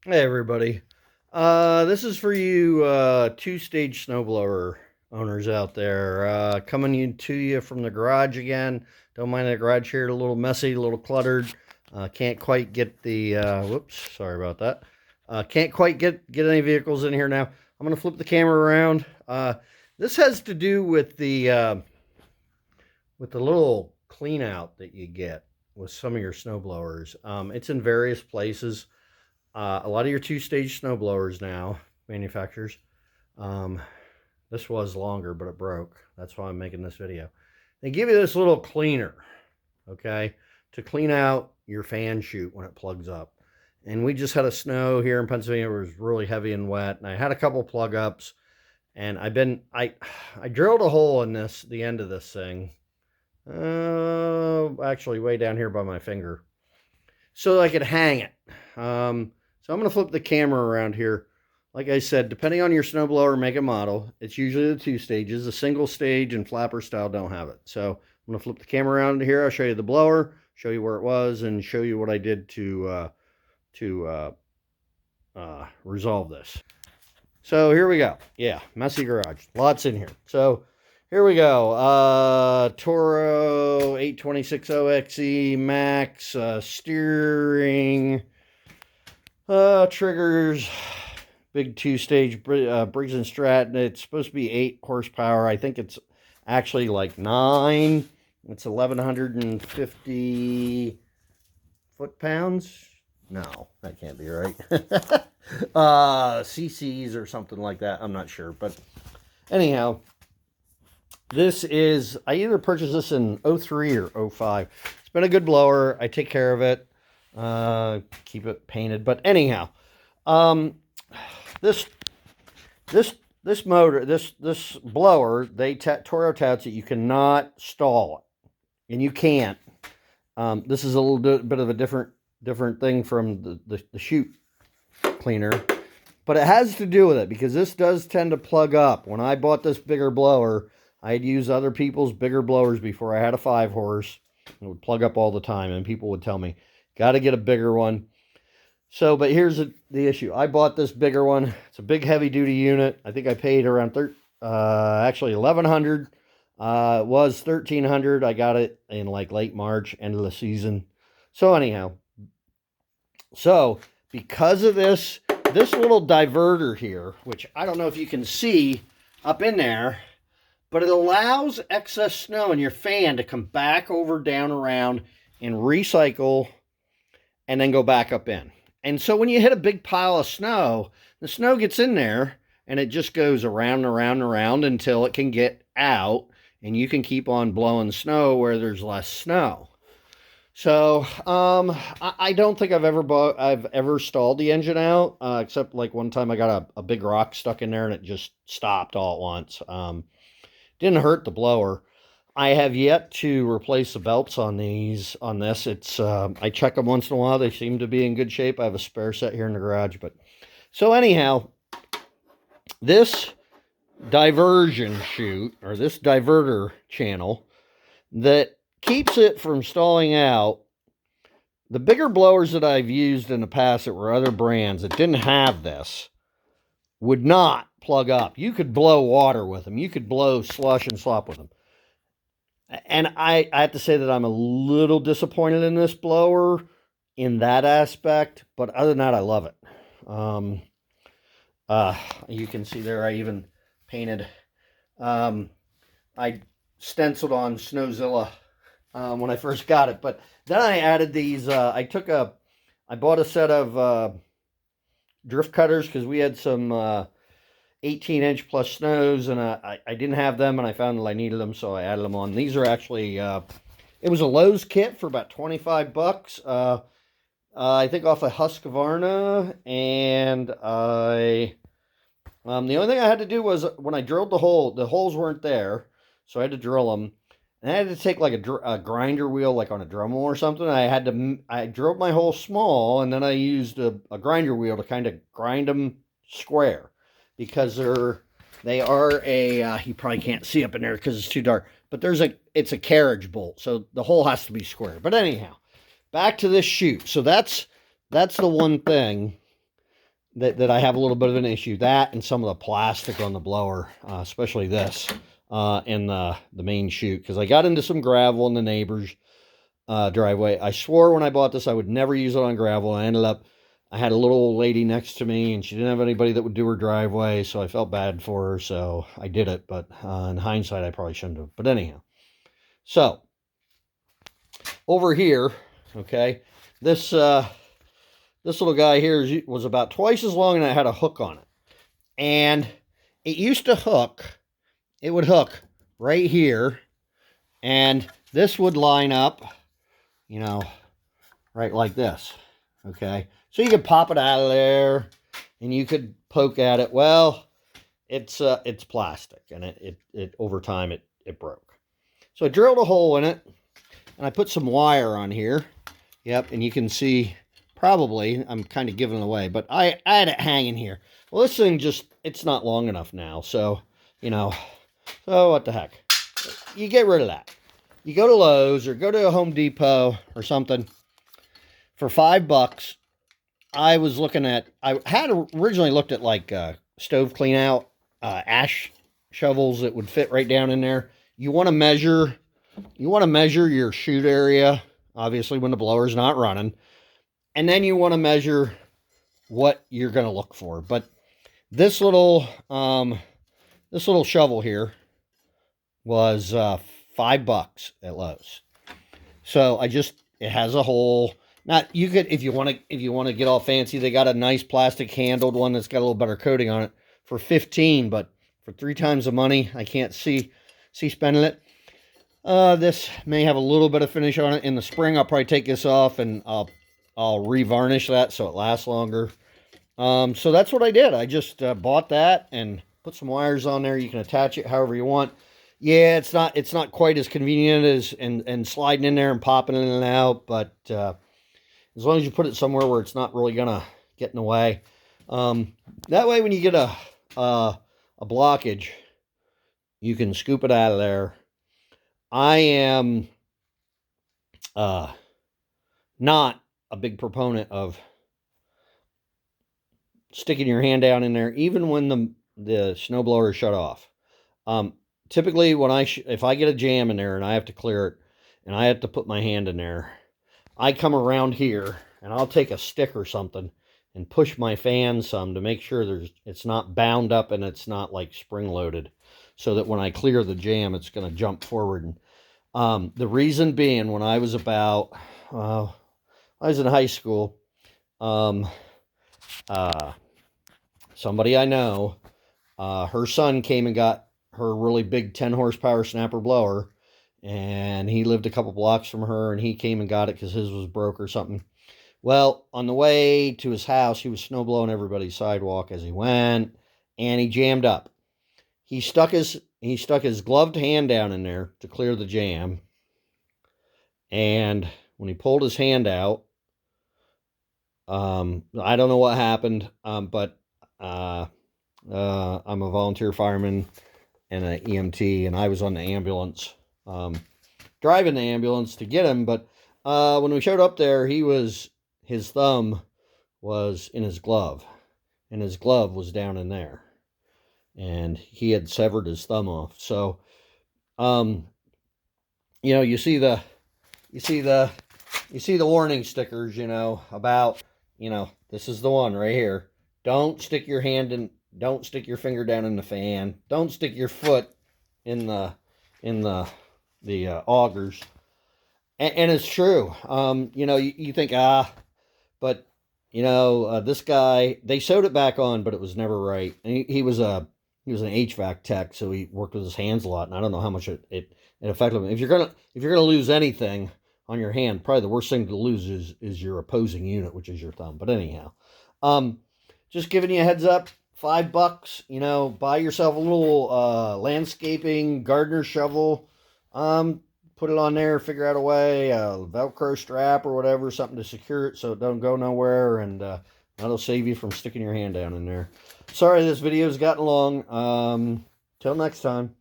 Hey everybody. This is for you two-stage snowblower owners out there. Coming to you from the garage again. Don't mind the garage here, a little messy, a little cluttered. Can't quite get the whoops, sorry about that. Can't quite get any vehicles in here now. I'm gonna flip the camera around. This has to do with the little clean out that you get with some of your snowblowers. It's in various places. A lot of your two-stage snowblowers now, manufacturers. Um, this was longer, but it broke. That's why I'm making this video. They give you this little cleaner, okay, to clean out your fan chute when it plugs up. And we just had a snow here in Pennsylvania. It was really heavy and wet, and I had a couple plug ups. And I drilled a hole in the end of this thing. Actually, way down here by my finger, so I could hang it. So I'm going to flip the camera around here. Like I said, depending on your snowblower make and model, it's usually the two stages. The single stage and flapper style don't have it. So I'm going to flip the camera around here. I'll show you the blower, show you where it was, and show you what I did to resolve this. So here we go. Yeah, messy garage. Lots in here. So here we go. Toro 826 OXE Max, steering, triggers, big two-stage Briggs and Stratton. It's supposed to be 8 horsepower. I think it's actually like 9. It's 1,150 foot-pounds. No, that can't be right. CCs or something like that. I'm not sure. But anyhow, this is, I either purchased this in 03 or 05. It's been a good blower. I take care of it. Keep it painted. But anyhow, this motor, this blower, Toro touts that you cannot stall it, and you can't. This is a little bit of a different thing from the chute cleaner, but it has to do with it because this does tend to plug up. When I bought this bigger blower, I'd use other people's bigger blowers before I had a 5-horse. It would plug up all the time, and people would tell me, got to get a bigger one. So, but here's the issue. I bought this bigger one. It's a big heavy-duty unit. I think I paid around actually $1,100. It was $1,300. I got it in like late March, end of the season. So anyhow, because of this little diverter here, which I don't know if you can see up in there, but it allows excess snow in your fan to come back over, down, around, and recycle, and then go back up in. And so when you hit a big pile of snow, the snow gets in there, and it just goes around and around and around until it can get out, and you can keep on blowing snow where there's less snow. So I don't think I've ever stalled the engine out, except like one time I got a big rock stuck in there, and it just stopped all at once. Didn't hurt the blower. I have yet to replace the belts on this. It's I check them once in a while. They seem to be in good shape. I have a spare set here in the garage. But so anyhow, this diversion chute, or this diverter channel that keeps it from stalling out. The bigger blowers that I've used in the past that were other brands that didn't have this would not plug up. You could blow water with them. You could blow slush and slop with them. And I have to say that I'm a little disappointed in this blower in that aspect. But other than that, I love it. You can see there I even painted. I stenciled on Snowzilla when I first got it. But then I added these. I bought a set of drift cutters because we had some 18-inch plus snows, and I didn't have them, and I found that I needed them, so I added them on. These are actually, it was a Lowe's kit for about $25. I think off of Husqvarna, and the only thing I had to do was when I drilled the holes weren't there, so I had to drill them. And I had to take like a grinder wheel, like on a Dremel or something. I drilled my hole small, and then I used a grinder wheel to kind of grind them square, because they are you probably can't see up in there because it's too dark, but it's a carriage bolt, so the hole has to be square. But anyhow, back to this chute. So that's the one thing that I have a little bit of an issue. That and some of the plastic on the blower, especially this, and the main chute, because I got into some gravel in the neighbor's driveway. I swore when I bought this I would never use it on gravel. I had a little old lady next to me, and she didn't have anybody that would do her driveway, so I felt bad for her, so I did it. But in hindsight, I probably shouldn't have. But anyhow, so over here, okay, this little guy here was about twice as long, and it had a hook on it. And it used to hook, it would hook right here, and this would line up, right like this, okay? So you could pop it out of there, and you could poke at it. Well, it's plastic, and it over time, it broke. So I drilled a hole in it, and I put some wire on here. Yep, and you can see, probably, I'm kind of giving it away, but I had it hanging here. Well, this thing it's not long enough now, so, so what the heck. You get rid of that. You go to Lowe's or go to a Home Depot or something for $5. I had originally looked at like stove clean out, ash shovels that would fit right down in there. You want to measure your chute area, obviously when the blower's not running. And then you want to measure what you're going to look for. But this little shovel here was $5 at Lowe's. So it has a hole. Now you could, if you want to get all fancy, they got a nice plastic handled one that's got a little better coating on it for $15. But for 3 times the money, I can't see spending it. This may have a little bit of finish on it. In the spring, I'll probably take this off and I'll revarnish that so it lasts longer. So that's what I did. I just bought that and put some wires on there. You can attach it however you want. Yeah, it's not quite as convenient as and sliding in there and popping in and out, but as long as you put it somewhere where it's not really gonna get in the way. That way, when you get a blockage, you can scoop it out of there. I am not a big proponent of sticking your hand down in there, even when the snowblower is shut off. Typically, if I get a jam in there and I have to clear it, and I have to put my hand in there, I come around here and I'll take a stick or something and push my fan some to make sure it's not bound up and it's not like spring loaded, so that when I clear the jam, it's going to jump forward. And the reason being, when I was in high school, somebody I know, her son came and got her really big 10 horsepower snapper blower, and he lived a couple blocks from her, and he came and got it because his was broke or something. Well, on the way to his house, he was snow blowing everybody's sidewalk as he went, and he jammed up. He stuck his gloved hand down in there to clear the jam, and when he pulled his hand out, I don't know what happened, but I'm a volunteer fireman and an EMT, and I was on the ambulance, driving the ambulance to get him. But when we showed up there, his thumb was in his glove, and his glove was down in there, and he had severed his thumb off. So, you see the warning stickers, about, this is the one right here. Don't stick your finger down in the fan. Don't stick your foot in the augers. And it's true. You think, but this guy, they sewed it back on, but it was never right. And he was an HVAC tech, so he worked with his hands a lot, and I don't know how much it affected him. If you're gonna lose anything on your hand, probably the worst thing to lose is your opposing unit, which is your thumb. But anyhow, just giving you a heads up, $5, buy yourself a little landscaping gardener shovel, put it on there, figure out a way, a Velcro strap or whatever, something to secure it so it don't go nowhere, and that'll save you from sticking your hand down in there. Sorry this video's gotten long. Till next time.